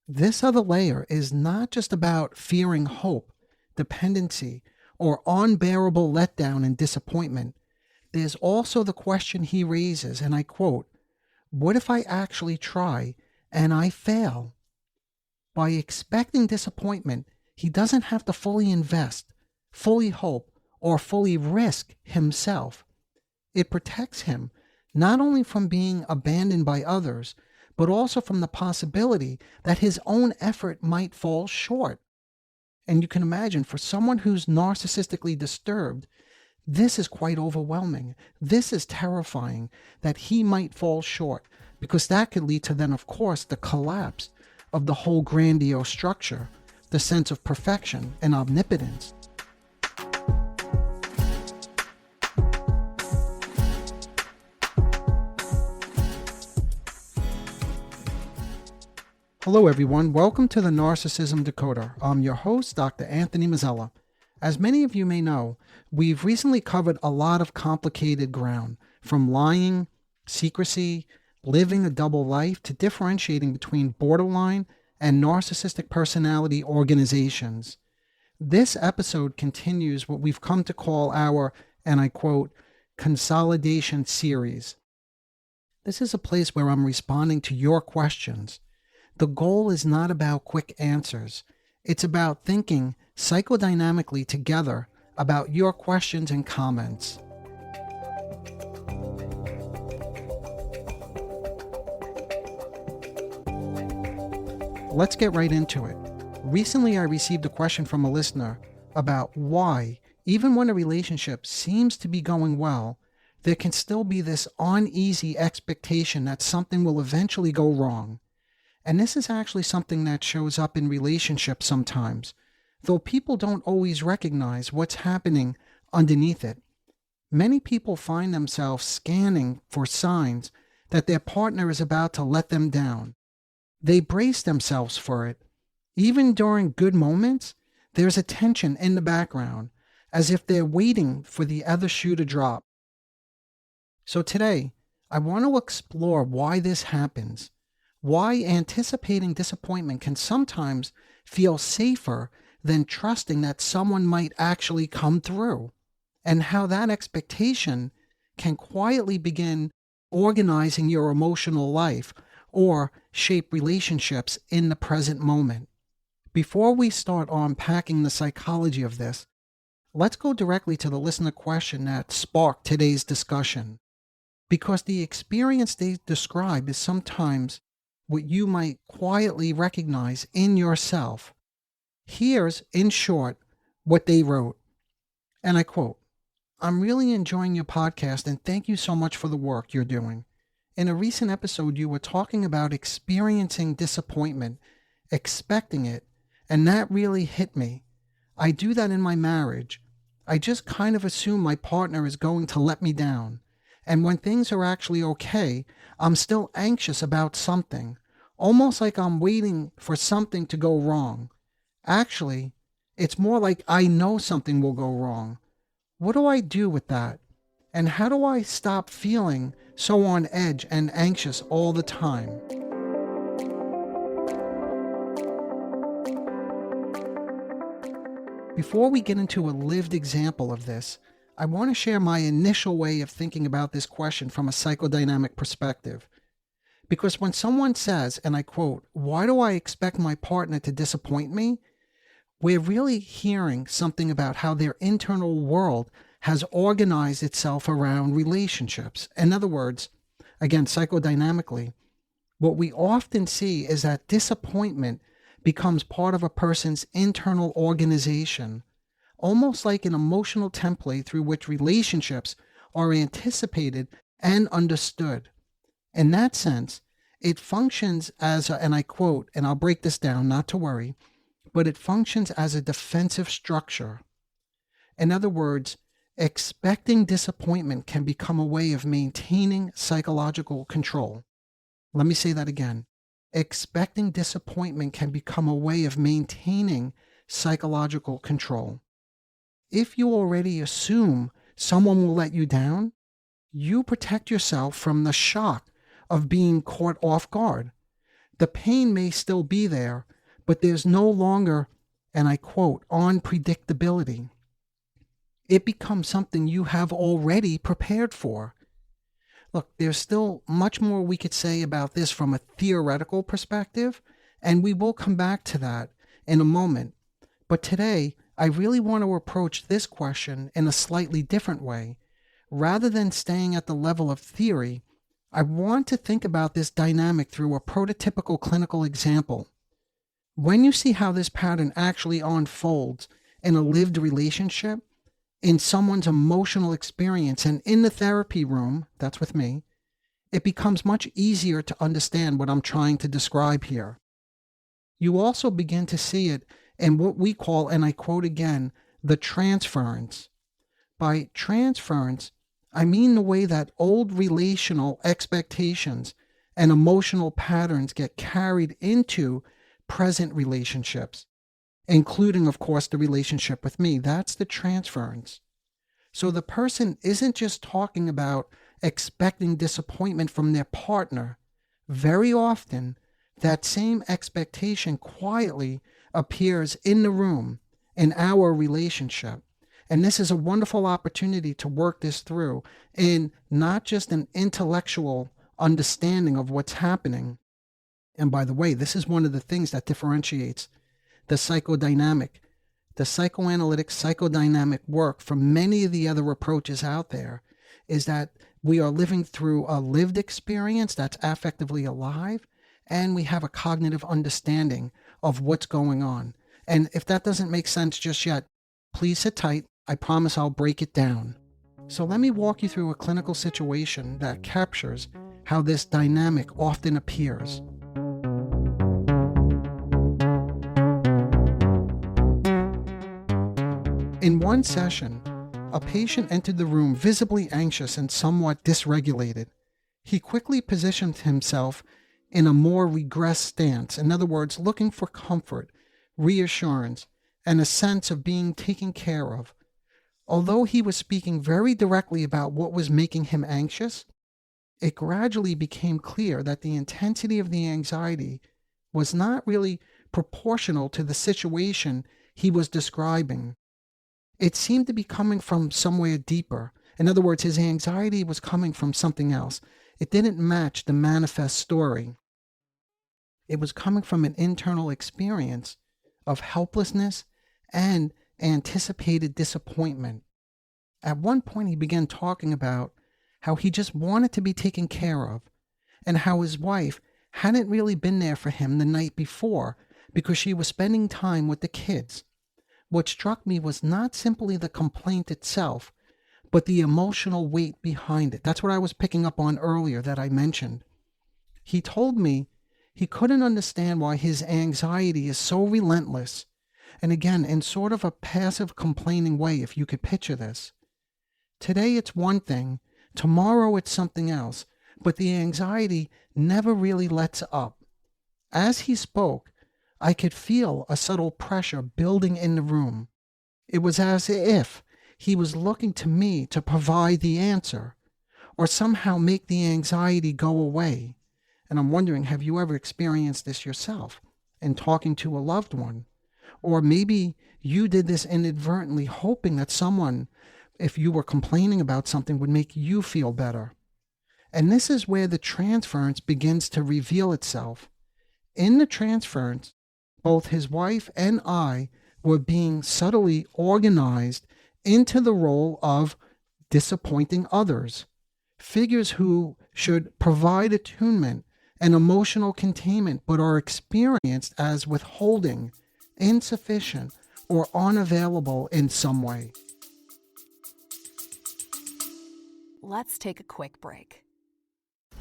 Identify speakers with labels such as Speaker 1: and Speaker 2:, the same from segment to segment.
Speaker 1: This other layer is not just about fearing hope, dependency, or unbearable letdown and disappointment. There's also the question he raises, and I quote, "What if I actually try and I fail?" By expecting disappointment, he doesn't have to fully invest, fully hope, or fully risk himself. It protects him not only from being abandoned by others, but also from the possibility that his own effort might fall short. And you can imagine, for someone who's narcissistically disturbed, this is quite overwhelming. This is terrifying that he might fall short, because that could lead to then, of course, the collapse of the whole grandiose structure, the sense of perfection and omnipotence. Hello everyone, welcome to the Narcissism Decoder. I'm your host, Dr. Anthony Mazzella. As many of you may know, we've recently covered a lot of complicated ground, from lying, secrecy, living a double life, to differentiating between borderline and narcissistic personality organizations. This episode continues what we've come to call our, and I quote, Consolidation series. This is a place where I'm responding to your questions. The goal is not about quick answers. It's about thinking psychodynamically together about your questions and comments. Let's get right into it. Recently, I received a question from a listener about why, even when a relationship seems to be going well, there can still be this uneasy expectation that something will eventually go wrong. And this is actually something that shows up in relationships sometimes, though people don't always recognize what's happening underneath it. Many people find themselves scanning for signs that their partner is about to let them down. They brace themselves for it. Even during good moments, there's a tension in the background, as if they're waiting for the other shoe to drop. So today, I want to explore why this happens. Why anticipating disappointment can sometimes feel safer than trusting that someone might actually come through, and how that expectation can quietly begin organizing your emotional life or shape relationships in the present moment. Before we start unpacking the psychology of this, let's go directly to the listener question that sparked today's discussion, because the experience they describe is sometimes what you might quietly recognize in yourself. Here's, in short, what they wrote. And I quote, "I'm really enjoying your podcast and thank you so much for the work you're doing. In a recent episode, you were talking about experiencing disappointment, expecting it, and that really hit me. I do that in my marriage. I just kind of assume my partner is going to let me down. And when things are actually okay, I'm still anxious about something, almost like I'm waiting for something to go wrong. Actually, it's more like I know something will go wrong. What do I do with that? And how do I stop feeling so on edge and anxious all the time?" Before we get into a lived example of this, I want to share my initial way of thinking about this question from a psychodynamic perspective. Because when someone says, and I quote, "Why do I expect my partner to disappoint me?" we're really hearing something about how their internal world has organized itself around relationships. In other words, again, psychodynamically, what we often see is that disappointment becomes part of a person's internal organization, almost like an emotional template through which relationships are anticipated and understood. In that sense, it functions as and I quote, and I'll break this down, not to worry, but it functions as a defensive structure. In other words, expecting disappointment can become a way of maintaining psychological control. Let me say that again. Expecting disappointment can become a way of maintaining psychological control. If you already assume someone will let you down, you protect yourself from the shock of being caught off guard. The pain may still be there, but there's no longer, and I quote, unpredictability. It becomes something you have already prepared for. Look, there's still much more we could say about this from a theoretical perspective, and we will come back to that in a moment. But today, I really want to approach this question in a slightly different way. Rather than staying at the level of theory, I want to think about this dynamic through a prototypical clinical example. When you see how this pattern actually unfolds in a lived relationship, in someone's emotional experience, and in the therapy room, that's with me, it becomes much easier to understand what I'm trying to describe here. You also begin to see it in what we call, and I quote again, the transference. By transference, I mean the way that old relational expectations and emotional patterns get carried into present relationships, including, of course, the relationship with me. That's the transference. So the person isn't just talking about expecting disappointment from their partner. Very often, that same expectation quietly appears in the room, in our relationship. And this is a wonderful opportunity to work this through in not just an intellectual understanding of what's happening. And by the way, this is one of the things that differentiates the psychodynamic, the psychoanalytic psychodynamic work from many of the other approaches out there, is that we are living through a lived experience that's affectively alive, and we have a cognitive understanding of what's going on. And if that doesn't make sense just yet, please sit tight. I promise I'll break it down. So let me walk you through a clinical situation that captures how this dynamic often appears. In one session, a patient entered the room visibly anxious and somewhat dysregulated. He quickly positioned himself in a more regressed stance, in other words, looking for comfort, reassurance, and a sense of being taken care of. Although he was speaking very directly about what was making him anxious, it gradually became clear that the intensity of the anxiety was not really proportional to the situation he was describing. It seemed to be coming from somewhere deeper. In other words, his anxiety was coming from something else. It didn't match the manifest story. It was coming from an internal experience of helplessness and anticipated disappointment. At one point, he began talking about how he just wanted to be taken care of, and how his wife hadn't really been there for him the night before because she was spending time with the kids. What struck me was not simply the complaint itself, but the emotional weight behind it. That's what I was picking up on earlier that I mentioned. He told me he couldn't understand why his anxiety is so relentless, and again, in sort of a passive complaining way, if you could picture this. Today it's one thing, tomorrow it's something else, but the anxiety never really lets up. As he spoke, I could feel a subtle pressure building in the room. It was as if he was looking to me to provide the answer, or somehow make the anxiety go away. And I'm wondering, have you ever experienced this yourself in talking to a loved one? Or maybe you did this inadvertently, hoping that someone, if you were complaining about something, would make you feel better. And this is where the transference begins to reveal itself. In the transference, both his wife and I were being subtly organized into the role of disappointing others, figures who should provide attunement and emotional containment, but are experienced as withholding, insufficient, or unavailable in some way.
Speaker 2: Let's take a quick break.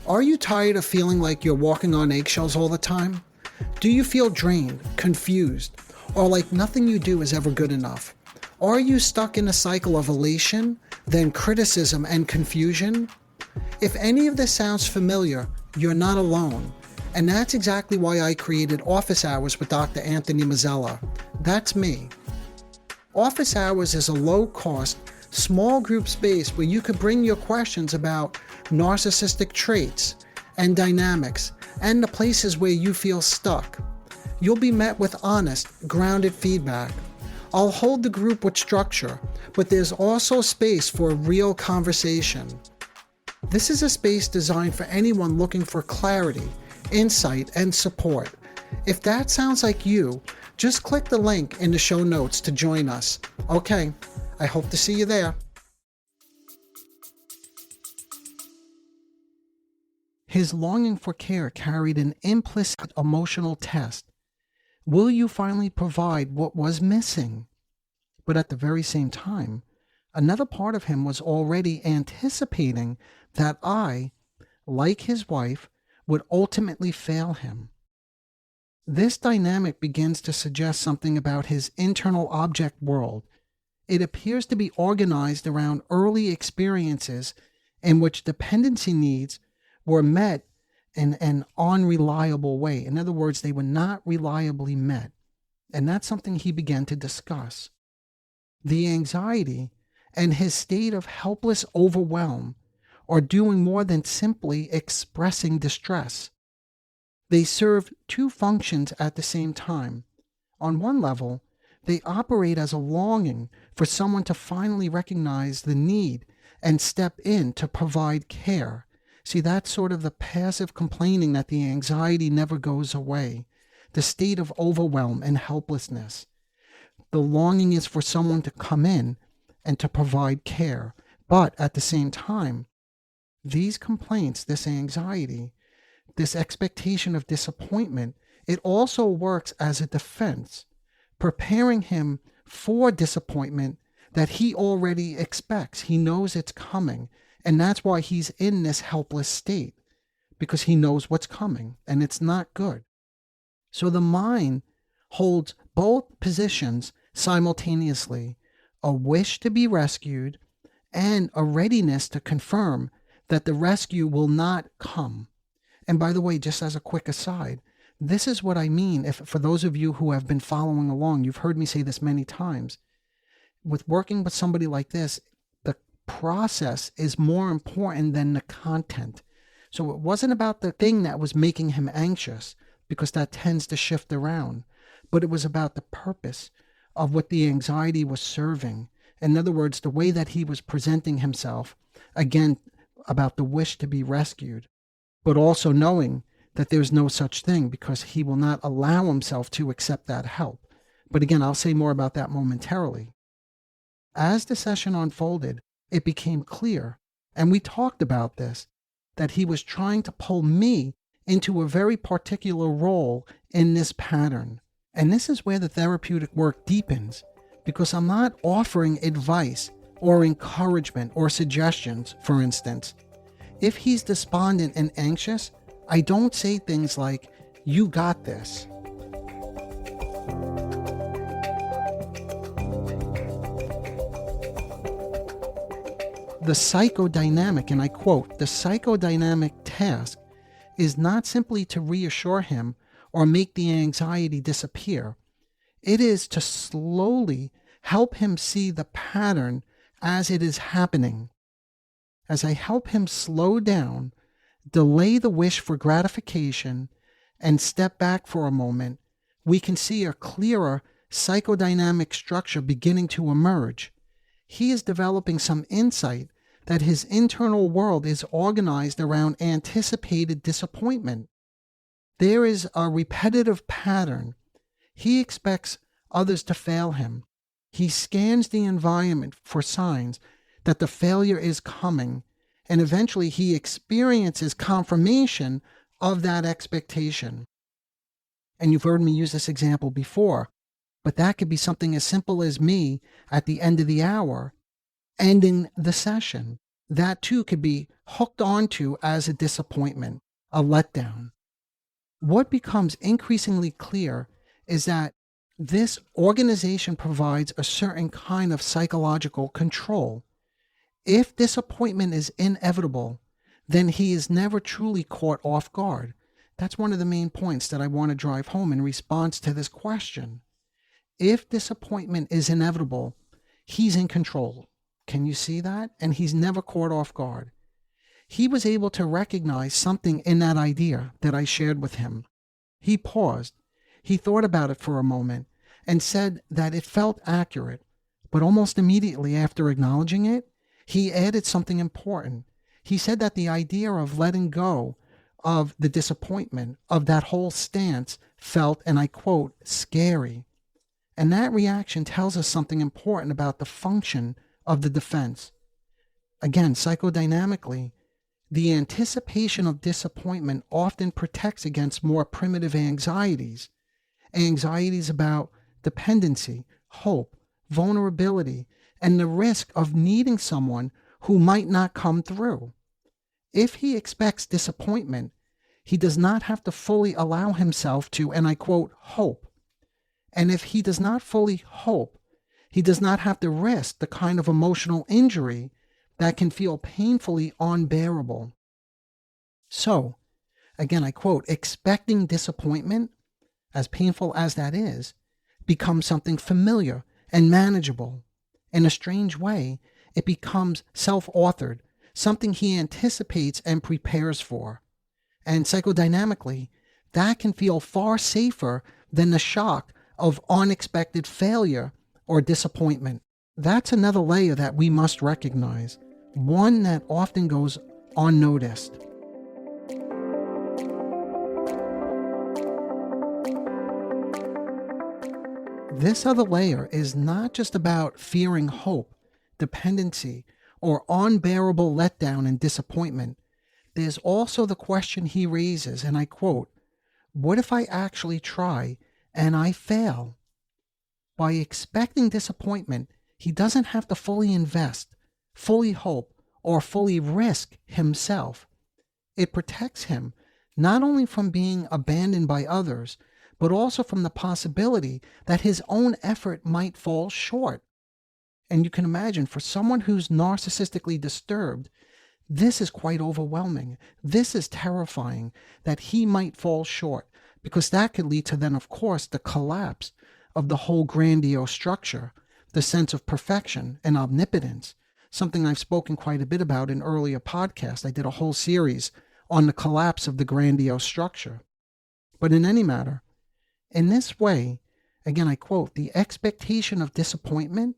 Speaker 1: Are you tired of feeling like you're walking on eggshells all the time? Do you feel drained, confused, or like nothing you do is ever good enough? Are you stuck in a cycle of elation, then criticism and confusion? If any of this sounds familiar, you're not alone. And that's exactly why I created Office Hours with Dr. Anthony Mazzella. That's me. Office Hours is a low-cost, small group space where you could bring your questions about narcissistic traits and dynamics and the places where you feel stuck. You'll be met with honest, grounded feedback. I'll hold the group with structure, but there's also space for real conversation. This is a space designed for anyone looking for clarity, insight, and support. If that sounds like you, just click the link in the show notes to join us. Okay, I hope to see you there. His longing for care carried an implicit emotional test. Will you finally provide what was missing? But at the very same time, another part of him was already anticipating that I, like his wife, would ultimately fail him. This dynamic begins to suggest something about his internal object world. It appears to be organized around early experiences in which dependency needs were met in an unreliable way. In other words, they were not reliably met. And that's something he began to discuss. The anxiety and his state of helpless overwhelm are doing more than simply expressing distress. They serve two functions at the same time. On one level, they operate as a longing for someone to finally recognize the need and step in to provide care. See, that's sort of the passive complaining that the anxiety never goes away, the state of overwhelm and helplessness. The longing is for someone to come in and to provide care. But at the same time, these complaints, this anxiety, this expectation of disappointment, it also works as a defense, preparing him for disappointment that he already expects. He knows it's coming. And that's why he's in this helpless state, because he knows what's coming, and it's not good. So the mind holds both positions simultaneously, a wish to be rescued and a readiness to confirm that the rescue will not come. And by the way, just as a quick aside, this is what I mean. If for those of you who have been following along, you've heard me say this many times. With working with somebody like this, the process is more important than the content. So it wasn't about the thing that was making him anxious, because that tends to shift around, but it was about the purpose of what the anxiety was serving. In other words, the way that he was presenting himself, again, about the wish to be rescued, but also knowing that there's no such thing because he will not allow himself to accept that help. But again, I'll say more about that momentarily. As the session unfolded, it became clear, and we talked about this, that he was trying to pull me into a very particular role in this pattern. And this is where the therapeutic work deepens, because I'm not offering advice or encouragement or suggestions, for instance. If he's despondent and anxious, I don't say things like, "You got this." The psychodynamic, and I quote, "the psychodynamic task is not simply to reassure him or make the anxiety disappear. It is to slowly help him see the pattern as it is happening. As I help him slow down, delay the wish for gratification, and step back for a moment, we can see a clearer psychodynamic structure beginning to emerge. He is developing some insight that his internal world is organized around anticipated disappointment. There is a repetitive pattern. He expects others to fail him. He scans the environment for signs that the failure is coming, and eventually he experiences confirmation of that expectation. And you've heard me use this example before, but that could be something as simple as me at the end of the hour ending the session. That too could be hooked onto as a disappointment, a letdown. What becomes increasingly clear is that this organization provides a certain kind of psychological control. If disappointment is inevitable, then he is never truly caught off guard. That's one of the main points that I want to drive home in response to this question. If disappointment is inevitable, he's in control. Can you see that? And he's never caught off guard. he was able to recognize something in that idea that I shared with him. He paused. He thought about it for a moment and said that it felt accurate, but almost immediately after acknowledging it, he added something important. He said that the idea of letting go of the disappointment of that whole stance felt, and I quote, scary. And that reaction tells us something important about the function of the defense. Again, psychodynamically, the anticipation of disappointment often protects against more primitive anxieties. Anxieties about dependency, hope, vulnerability, and the risk of needing someone who might not come through. If he expects disappointment, he does not have to fully allow himself to, and I quote, hope. And if he does not fully hope, he does not have to risk the kind of emotional injury that can feel painfully unbearable. So, again, I quote, expecting disappointment, as painful as that is, becomes something familiar and manageable. In a strange way, it becomes self-authored, something he anticipates and prepares for. And psychodynamically, that can feel far safer than the shock of unexpected failure or disappointment. That's another layer that we must recognize, one that often goes unnoticed. This other layer is not just about fearing hope, dependency, or unbearable letdown and disappointment. There's also the question he raises, and I quote, what if I actually try and I fail? By expecting disappointment, he doesn't have to fully invest, fully hope, or fully risk himself. It protects him not only from being abandoned by others, but also from the possibility that his own effort might fall short. And you can imagine, for someone who's narcissistically disturbed, this is quite overwhelming. This is terrifying that he might fall short, because that could lead to then, of course, the collapse of the whole grandiose structure, the sense of perfection and omnipotence, something I've spoken quite a bit about in earlier podcasts. I did a whole series on the collapse of the grandiose structure. But in any matter, in this way, again, I quote, the expectation of disappointment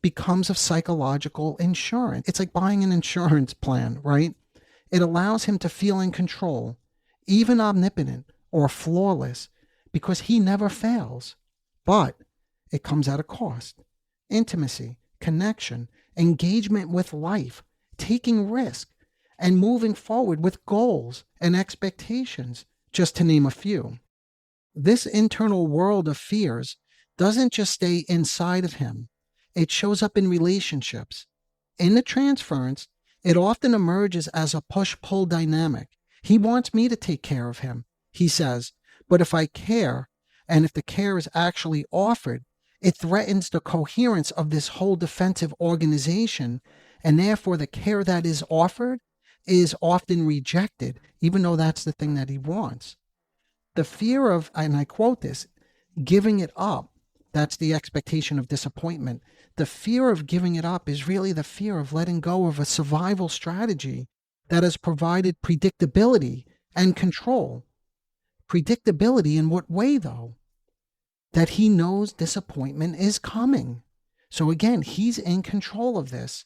Speaker 1: becomes a psychological insurance. It's like buying an insurance plan, right? It allows him to feel in control, even omnipotent or flawless, because he never fails. But it comes at a cost. Intimacy, connection, engagement with life, taking risk, and moving forward with goals and expectations, just to name a few. This internal world of fears doesn't just stay inside of him. It shows up in relationships. In the transference, it often emerges as a push-pull dynamic. He wants me to take care of him, he says, but if I care, and if the care is actually offered, it threatens the coherence of this whole defensive organization, and therefore the care that is offered is often rejected, even though that's the thing that he wants. The fear of, and I quote this, giving it up, that's the expectation of disappointment. The fear of giving it up is really the fear of letting go of a survival strategy that has provided predictability and control. Predictability in what way, though? That he knows disappointment is coming. So again, he's in control of this.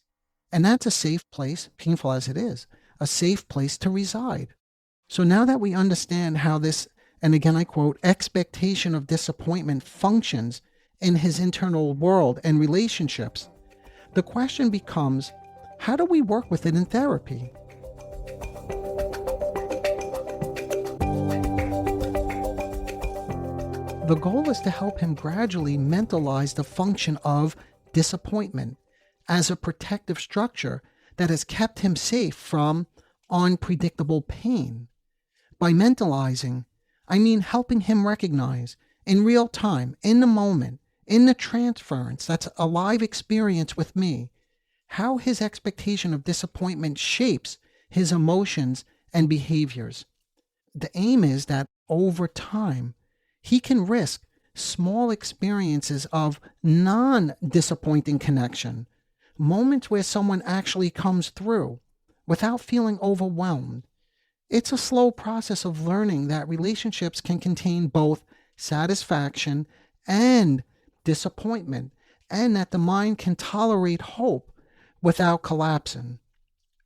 Speaker 1: And that's a safe place, painful as it is, a safe place to reside. So now that we understand how this, and again I quote, expectation of disappointment functions in his internal world and relationships, the question becomes, how do we work with it in therapy? The goal is to help him gradually mentalize the function of disappointment as a protective structure that has kept him safe from unpredictable pain. By mentalizing, I mean helping him recognize in real time, in the moment, in the transference, that's a live experience with me, how his expectation of disappointment shapes his emotions and behaviors. The aim is that over time, he can risk small experiences of non-disappointing connection, moments where someone actually comes through, without feeling overwhelmed. It's a slow process of learning that relationships can contain both satisfaction and disappointment, and that the mind can tolerate hope without collapsing.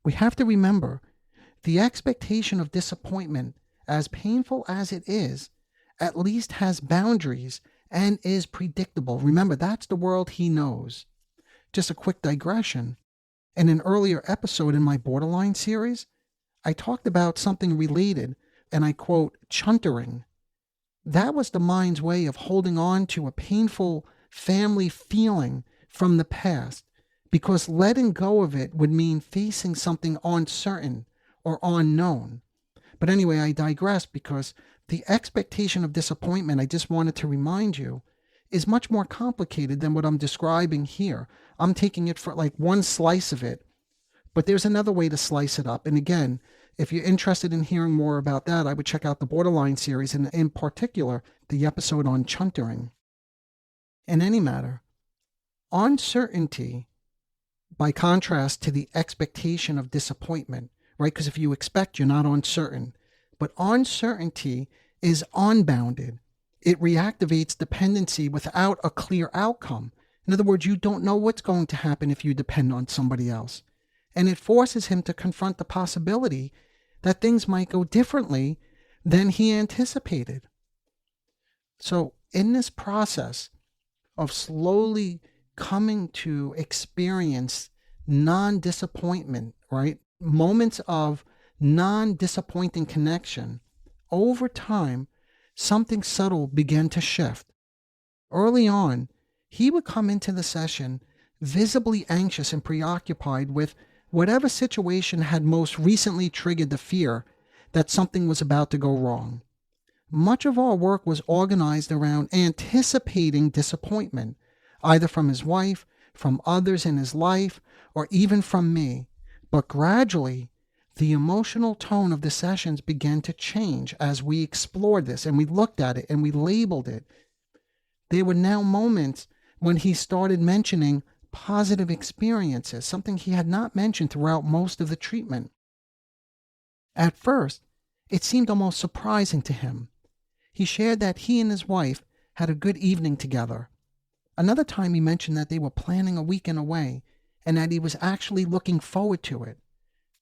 Speaker 1: We have to remember the expectation of disappointment, as painful as it is, at least has boundaries and is predictable. Remember, that's the world he knows. Just a quick digression. In an earlier episode in my Borderline series, I talked about something related, and I quote, chuntering. That was the mind's way of holding on to a painful family feeling from the past, because letting go of it would mean facing something uncertain or unknown. But anyway, I digress, because the expectation of disappointment, I just wanted to remind you, is much more complicated than what I'm describing here. I'm taking it for like one slice of it, but there's another way to slice it up. And again, if you're interested in hearing more about that, I would check out the Borderline series, and in particular, the episode on chuntering. In any matter, uncertainty, by contrast to the expectation of disappointment, right? Because if you expect, you're not uncertain. But uncertainty is unbounded. It reactivates dependency without a clear outcome. In other words, you don't know what's going to happen if you depend on somebody else. And it forces him to confront the possibility that things might go differently than he anticipated. So in this process of slowly coming to experience non-disappointment, right? Moments of non-disappointing connection, over time, something subtle began to shift. Early on, he would come into the session visibly anxious and preoccupied with whatever situation had most recently triggered the fear that something was about to go wrong. Much of our work was organized around anticipating disappointment, either from his wife, from others in his life, or even from me. But gradually, the emotional tone of the sessions began to change as we explored this and we looked at it and we labeled it. There were now moments when he started mentioning positive experiences, something he had not mentioned throughout most of the treatment. At first, it seemed almost surprising to him. He shared that he and his wife had a good evening together. Another time he mentioned that they were planning a weekend away and that he was actually looking forward to it.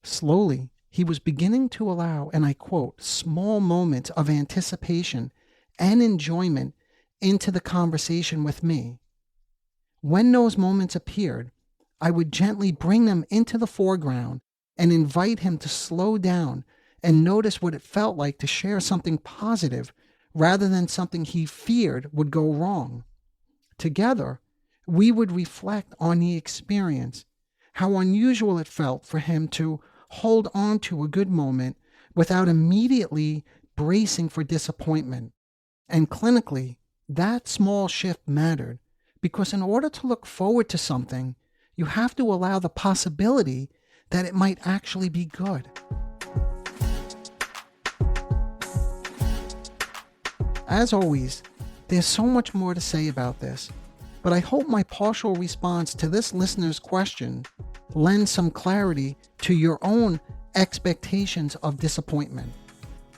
Speaker 1: Slowly, he was beginning to allow, and I quote, small moments of anticipation and enjoyment into the conversation with me. When those moments appeared, I would gently bring them into the foreground and invite him to slow down and notice what it felt like to share something positive rather than something he feared would go wrong. Together, we would reflect on the experience, how unusual it felt for him to hold on to a good moment without immediately bracing for disappointment. And clinically, that small shift mattered, because in order to look forward to something, you have to allow the possibility that it might actually be good. As always, there's so much more to say about this, but I hope my partial response to this listener's question lends some clarity to your own expectations of disappointment.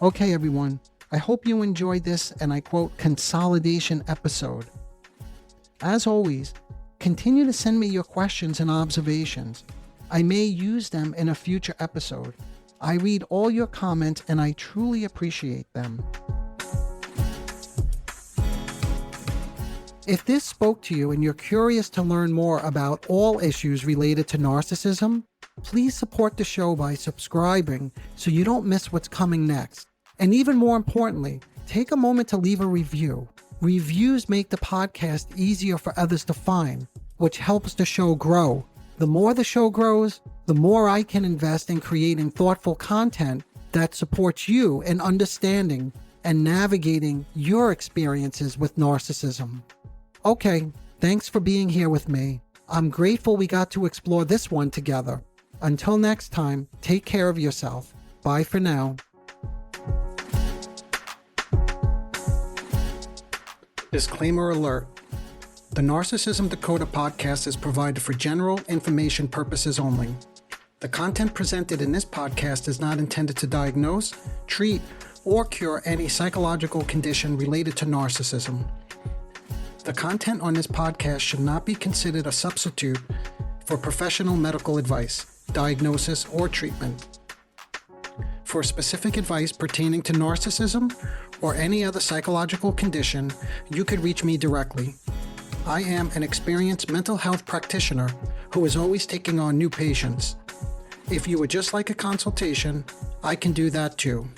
Speaker 1: Okay, everyone, I hope you enjoyed this, and I quote, consolidation episode. As always, continue to send me your questions and observations. I may use them in a future episode. I read all your comments and I truly appreciate them. If this spoke to you and you're curious to learn more about all issues related to narcissism, please support the show by subscribing so you don't miss what's coming next. And even more importantly, take a moment to leave a review. Reviews make the podcast easier for others to find, which helps the show grow. The more the show grows, the more I can invest in creating thoughtful content that supports you in understanding and navigating your experiences with narcissism. Okay, thanks for being here with me. I'm grateful we got to explore this one together. Until next time, take care of yourself. Bye for now. Disclaimer alert. The Narcissism Decoder podcast is provided for general information purposes only. The content presented in this podcast is not intended to diagnose, treat, or cure any psychological condition related to narcissism. The content on this podcast should not be considered a substitute for professional medical advice, diagnosis, or treatment. For specific advice pertaining to narcissism or any other psychological condition, you could reach me directly. I am an experienced mental health practitioner who is always taking on new patients. If you would just like a consultation, I can do that too.